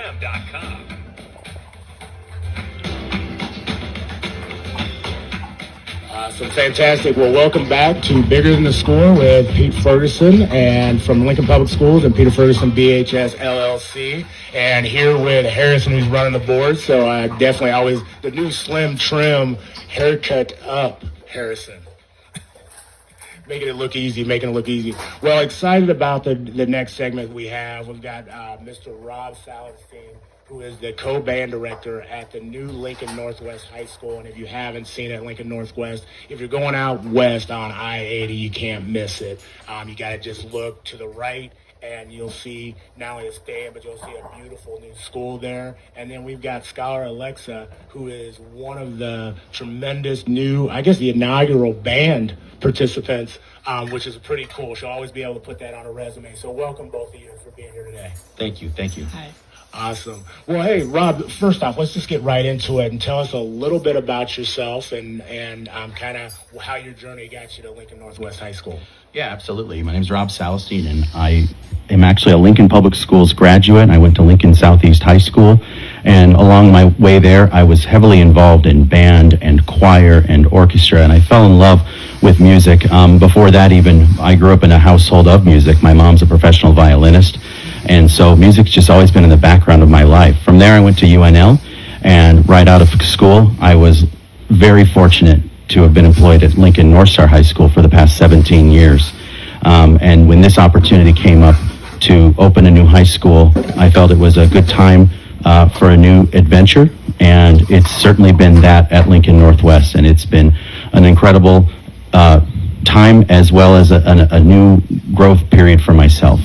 HighSchoolLNW.com. So fantastic. Well, welcome back to Bigger Than the Score with Pete Ferguson and from Lincoln Public Schools and Peter Ferguson BHS LLC. And here with Harrison, who's running the board. So definitely always the new slim trim haircut up, Harrison. Making it look easy. Well, excited about the next segment we have. We've got Mr. Rob Salenstein, who is the co-band director at the new Lincoln Northwest High School. And if you haven't seen it, Lincoln Northwest, if you're going out west on I-80, you can't miss it. You got to just look to the right, and you'll see not only a stand, but you'll see a beautiful new school there. And then we've got Scholar Alexa, who is one of the tremendous new, I guess the inaugural band participants, which is pretty cool. She'll always be able to put that on a resume. So welcome both of you for being here today. Thank you. Hi. Awesome. Well, hey, Rob, first off, let's just get right into it and tell us a little bit about yourself and kind of how your journey got you to Lincoln Northwest High School. Yeah, absolutely. My name is Rob Salenstein, and I am actually a Lincoln Public Schools graduate. I went to Lincoln Southeast High School, and along my way there, I was heavily involved in band and choir and orchestra, and I fell in love with music. Before that, even, I grew up in a household of music. My mom's a professional violinist, and so music's just always been in the background of my life. From there, I went to UNL, and right out of school, I was very fortunate to have been employed at Lincoln North Star High School for the past 17 years. And when this opportunity came up to open a new high school, I felt it was a good time for a new adventure, and it's certainly been that at Lincoln Northwest, and it's been an incredible time as well as a new growth period for myself.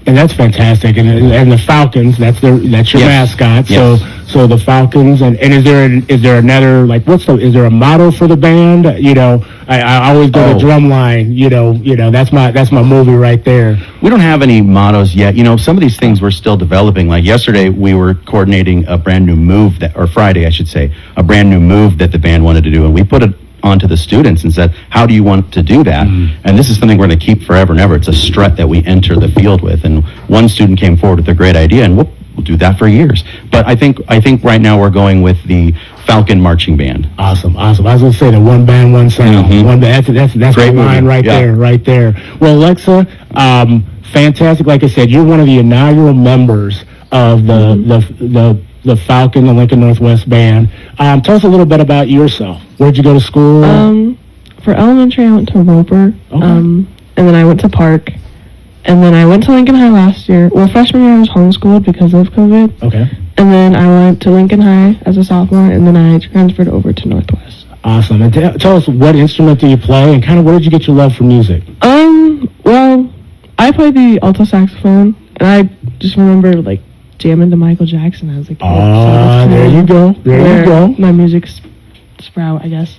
And that's fantastic. And the Falcons, that's your Yes. mascot. Yes. So the Falcons, and is there another, like, is there a motto for the band? You know, I always do the drum line, you know, that's my movie right there. We don't have any mottos yet. You know, some of these things we're still developing. Like yesterday, we were coordinating a brand new move or Friday, I should say, a brand new move that the band wanted to do. And we put it onto the students and said, how do you want to do that? And this is something we're going to keep forever and ever. It's a strut that we enter the field with. And one student came forward with a great idea, and we'll do that for years. But I think right now we're going with the Falcon Marching Band. Awesome. I was going to say the one band, one sound. One band, that's the line right there. Well, Alexa, fantastic. Like I said, you're one of the inaugural members of the Falcon, the Lincoln Northwest Band. Tell us a little bit about yourself. Where'd you go to school? For elementary, I went to Roper, and then I went to Park, and then I went to Lincoln High last year. Well, freshman year I was homeschooled because of COVID. Okay. And then I went to Lincoln High as a sophomore, and then I transferred over to Northwest. Awesome. And tell us, what instrument do you play, and kind of where did you get your love for music? Well, I played the alto saxophone, and I just remember, like, jamming to Michael Jackson as a kid. There you go. My music sprout, I guess.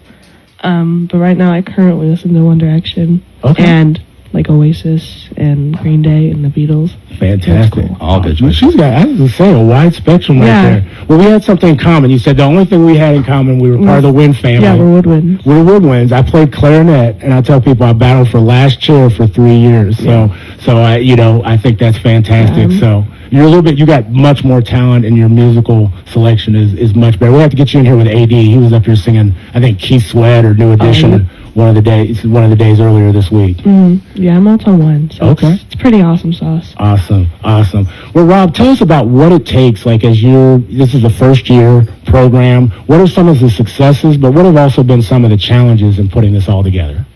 But right now I currently listen to One Direction and like Oasis and Green Day and the Beatles. Fantastic. Cool. All good. She's got, I was going to say, a wide spectrum right there. Well, we had something in common. You said the only thing we had in common, we were part of the Wind family. Yeah, we're woodwinds. We're woodwinds. I played clarinet, and I tell people I battled for last chair for 3 years. So I think that's fantastic. So you got much more talent, and your musical selection is much better. We'll have to get you in here with AD. He was up here singing, I think, Keith Sweat or New Edition one of the days earlier this week. Yeah, I'm also one. So it's pretty awesome sauce. Awesome. Well, Rob, tell us about what it takes. Like, this is the first year program. What are some of the successes, but what have also been some of the challenges in putting this all together?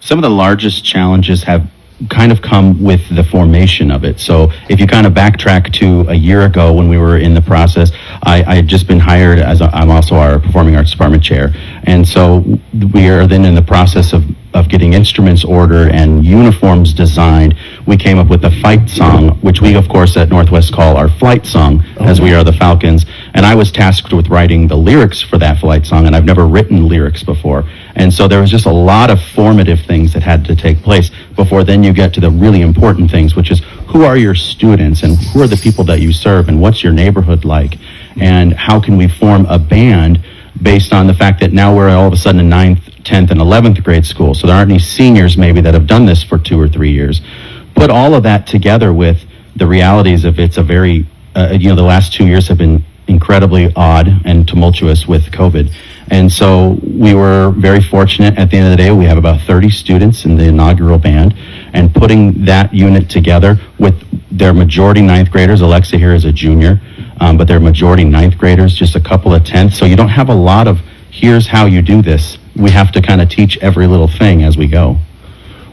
Some of the largest challenges have kind of come with the formation of it. So if you kind of backtrack to a year ago when we were in the process, I had just been hired as I'm also our performing arts department chair. And so we are then in the process of getting instruments ordered and uniforms designed. We came up with a fight song, which we of course at Northwest call our flight song, as we are the Falcons. And I was tasked with writing the lyrics for that flight song, and I've never written lyrics before. And so there was just a lot of formative things that had to take place before then you get to the really important things, which is who are your students and who are the people that you serve and what's your neighborhood like, and how can we form a band based on the fact that now we're all of a sudden in 9th, 10th, and 11th grade school, so there aren't any seniors maybe that have done this for 2 or 3 years. Put all of that together with the realities of it's a very the last 2 years have been incredibly odd and tumultuous with COVID. And so we were very fortunate. At the end of the day, we have about 30 students in the inaugural band, and putting that unit together with their majority ninth graders. Alexa here is a junior, but their majority ninth graders, just a couple of tenths. So you don't have a lot of, here's how you do this. We have to kind of teach every little thing as we go.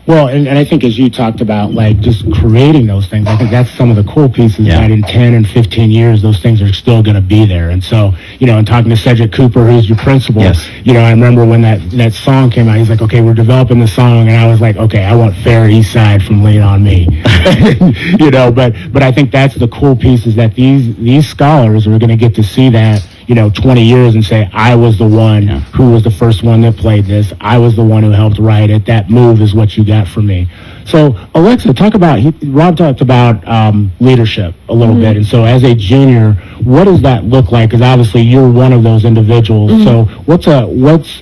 Well, and I think as you talked about, like, just creating those things, I think that's some of the cool pieces that in 10 and 15 years, those things are still going to be there. And so, and talking to Cedric Cooper, who's your principal, I remember when that song came out, he's like, okay, we're developing the song. And I was like, okay, I want Fair East Side from Lean On Me. But I think that's the cool piece, is that these scholars are going to get to see that, 20 years and say, I was the one who was the first one that played this. I was the one who helped write it. That move is what you got from me. So, Alexa, Rob talked about leadership a little bit. And so as a junior, what does that look like? Because obviously you're one of those individuals. So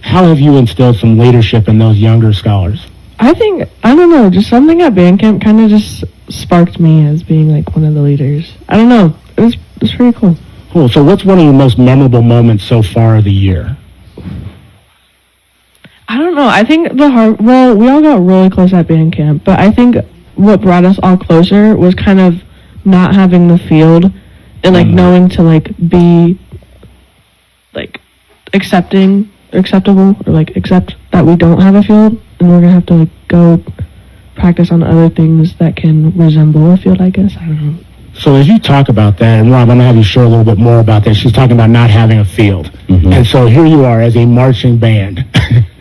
how have you instilled some leadership in those younger scholars? I don't know, just something at band camp kind of just sparked me as being like one of the leaders. I don't know. It was pretty cool. Cool. So what's one of your most memorable moments so far of the year? I don't know. I think we all got really close at band camp, but I think what brought us all closer was kind of not having the field and like knowing to like be like acceptable or like accept that we don't have a field and we're gonna have to like go practice on other things that can resemble a field, I guess. I don't know. So as you talk about that, and Rob, I'm going to have you share a little bit more about that. She's talking about not having a field. And so here you are as a marching band.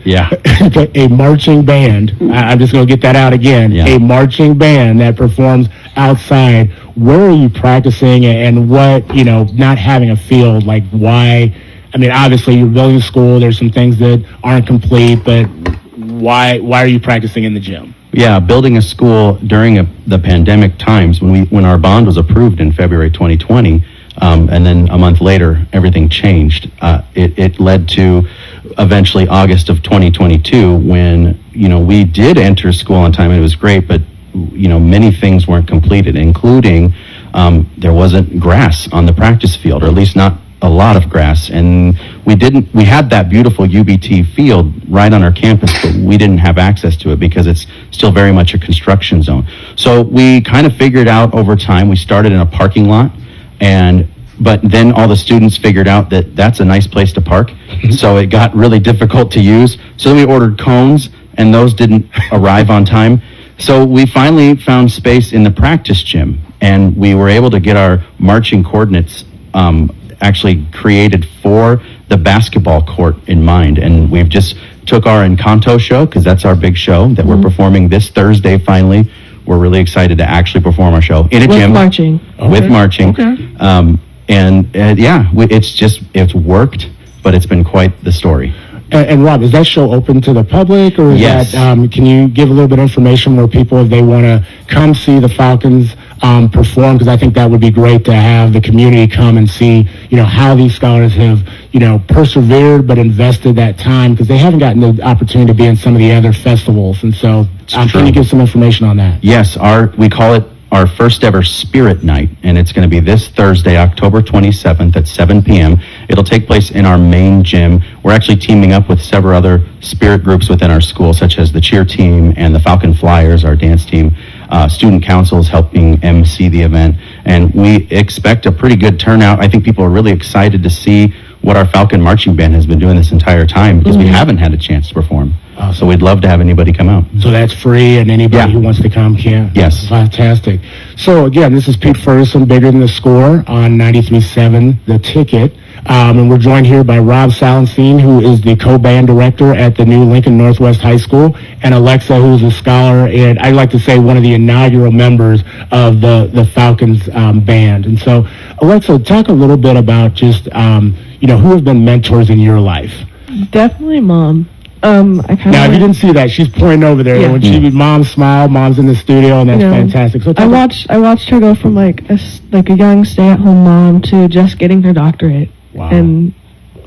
A marching band. I'm just going to get that out again. A marching band that performs outside. Where are you practicing, and what, not having a field, like why? I mean, obviously you're building a school. There's some things that aren't complete, but why are you practicing in the gym? Yeah, building a school during the pandemic times, when our bond was approved in February 2020, and then a month later everything changed. It led to eventually August of 2022 when we did enter school on time, and it was great, but many things weren't completed, including there wasn't grass on the practice field, or at least not a lot of grass, and we had that beautiful UBT field right on our campus, but we didn't have access to it because it's still very much a construction zone. So we kind of figured out over time, we started in a parking lot, but then all the students figured out that that's a nice place to park. So it got really difficult to use. So then we ordered cones, and those didn't arrive on time. So we finally found space in the practice gym, and we were able to get our marching coordinates actually created for the basketball court in mind. And we've just took our Encanto show, because that's our big show that we're performing this Thursday finally. We're really excited to actually perform our show in a gym. With marching. Okay. It's worked, but it's been quite the story. And Rob, is that show open to the public, or is that, can you give a little bit of information where people, if they want to come see the Falcons perform, because I think that would be great to have the community come and see, how these scholars have, persevered but invested that time, because they haven't gotten the opportunity to be in some of the other festivals. And so can you give some information on that? Yes, we call it our first ever Spirit Night, and it's going to be this Thursday, October 27th at 7 p.m. It'll take place in our main gym. We're actually teaming up with several other spirit groups within our school, such as the cheer team and the Falcon Flyers, our dance team. Student council is helping MC the event, and we expect a pretty good turnout. I think people are really excited to see what our Falcon Marching Band has been doing this entire time, because we haven't had a chance to perform. So we'd love to have anybody come out. So that's free, and anybody who wants to come can? Yes. Fantastic. So again, this is Pete Ferguson, Bigger Than the Score on 93.7 The Ticket. And we're joined here by Rob Salenstein, who is the co-band director at the new Lincoln Northwest High School, and Alexa, who's a scholar, and I'd like to say one of the inaugural members of the Falcons band. And so, Alexa, talk a little bit about just, who have been mentors in your life? Definitely Mom. Now, if you didn't see that, she's pointing over there. Yeah. When she Mom's smile, Mom's in the studio, and that's fantastic. So I watched her go from like a young stay-at-home mom to just getting her doctorate. Wow. And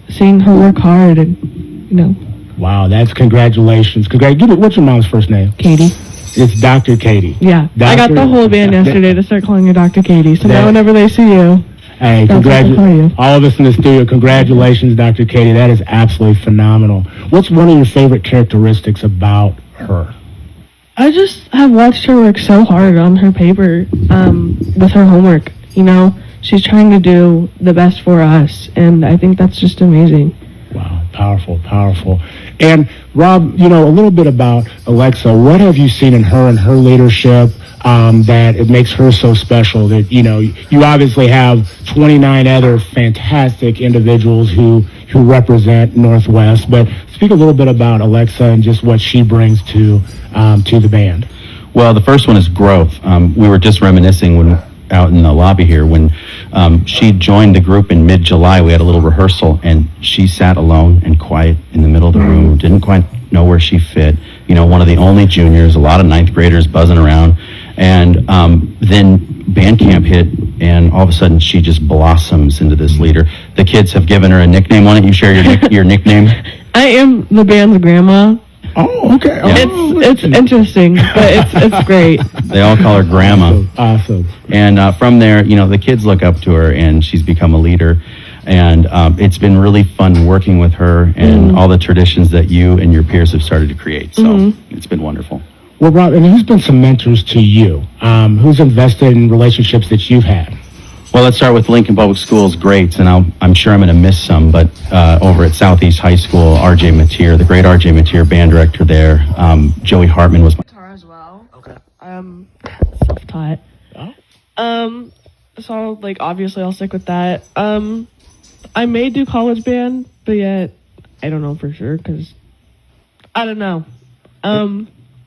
seeing her work hard, and Wow, that's congratulations. What's your mom's first name? Katie. It's Dr. Katie. Yeah. I got the whole band yesterday to start calling her Dr. Katie. So now whenever they see you, Hey, That's what they call you. all of us in the studio, congratulations, Dr. Katie. That is absolutely phenomenal. What's one of your favorite characteristics about her? I just have watched her work so hard on her paper with her homework. You know, she's trying to do the best for us, and I think that's just amazing. Wow, powerful, powerful. And Rob, a little bit about Alexa. What have you seen in her and her leadership that it makes her so special? That you obviously have 29 other fantastic individuals who represent Northwest. But speak a little bit about Alexa and just what she brings to the band. Well, the first one is growth. We were just reminiscing when out in the lobby here when she joined the group in mid-July. We had a little rehearsal, and she sat alone and quiet in the middle of the room, didn't quite know where she fit. One of the only juniors, a lot of ninth graders buzzing around. And then band camp hit, and all of a sudden she just blossoms into this leader. The kids have given her a nickname. Why don't you share your nickname? I am the band's grandma. Oh, okay. Yeah. It's interesting, but it's great. They all call her Grandma. Awesome. And from there, the kids look up to her, and she's become a leader. And it's been really fun working with her and all the traditions that you and your peers have started to create. So it's been wonderful. Well, Rob, and who's been some mentors to you? Who's invested in relationships that you've had? Well, let's start with Lincoln Public Schools greats, and I'm sure I'm going to miss some, but over at Southeast High School, R.J. Mateer, the great R.J. Mateer, band director there. Joey Hartman was my Guitar as well. Okay. Self-taught. Oh. So obviously I'll stick with that. I may do college band, but yet I don't know for sure because I don't know.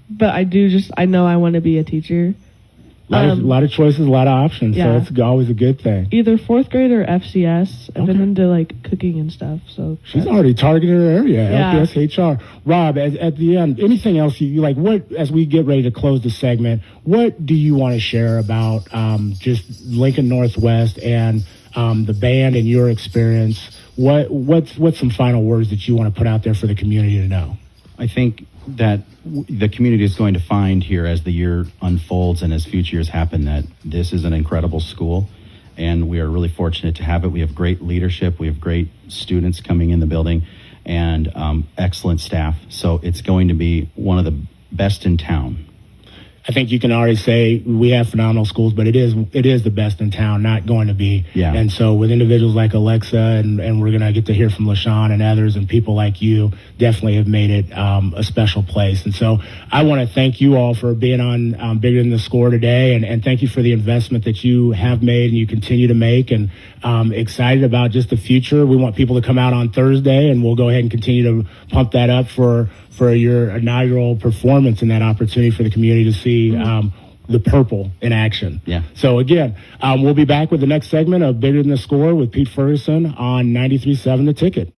But I know I want to be a teacher. A lot of choices, a lot of options, Yeah. so it's always a good thing. Either fourth grade or FCS. I've been Okay. into cooking and stuff. So She's already targeted her area, Yeah. LPS HR. Rob, at the end, anything else you like? What, as we get ready to close the segment, what do you want to share about just Lincoln Northwest and the band and your experience? What's some final words that you want to put out there for the community to know? I think that the community is going to find here as the year unfolds and as future years happen that this is an incredible school, and we are really fortunate to have it. We have great leadership, we have great students coming in the building, and excellent staff. So it's going to be one of the best in town. I think you can already say we have phenomenal schools, but it is the best in town, not going to be. Yeah. And so with individuals like Alexa, and we're going to get to hear from LaShawn and others, and people like you definitely have made it a special place. And so I want to thank you all for being on Bigger Than the Score today, and thank you for the investment that you have made and you continue to make, and excited about just the future. We want people to come out on Thursday, and we'll go ahead and continue to pump that up for your inaugural performance and that opportunity for the community to see the purple in action. Yeah. So again, we'll be back with the next segment of Bigger Than the Score with Pete Ferguson on 93.7 The Ticket.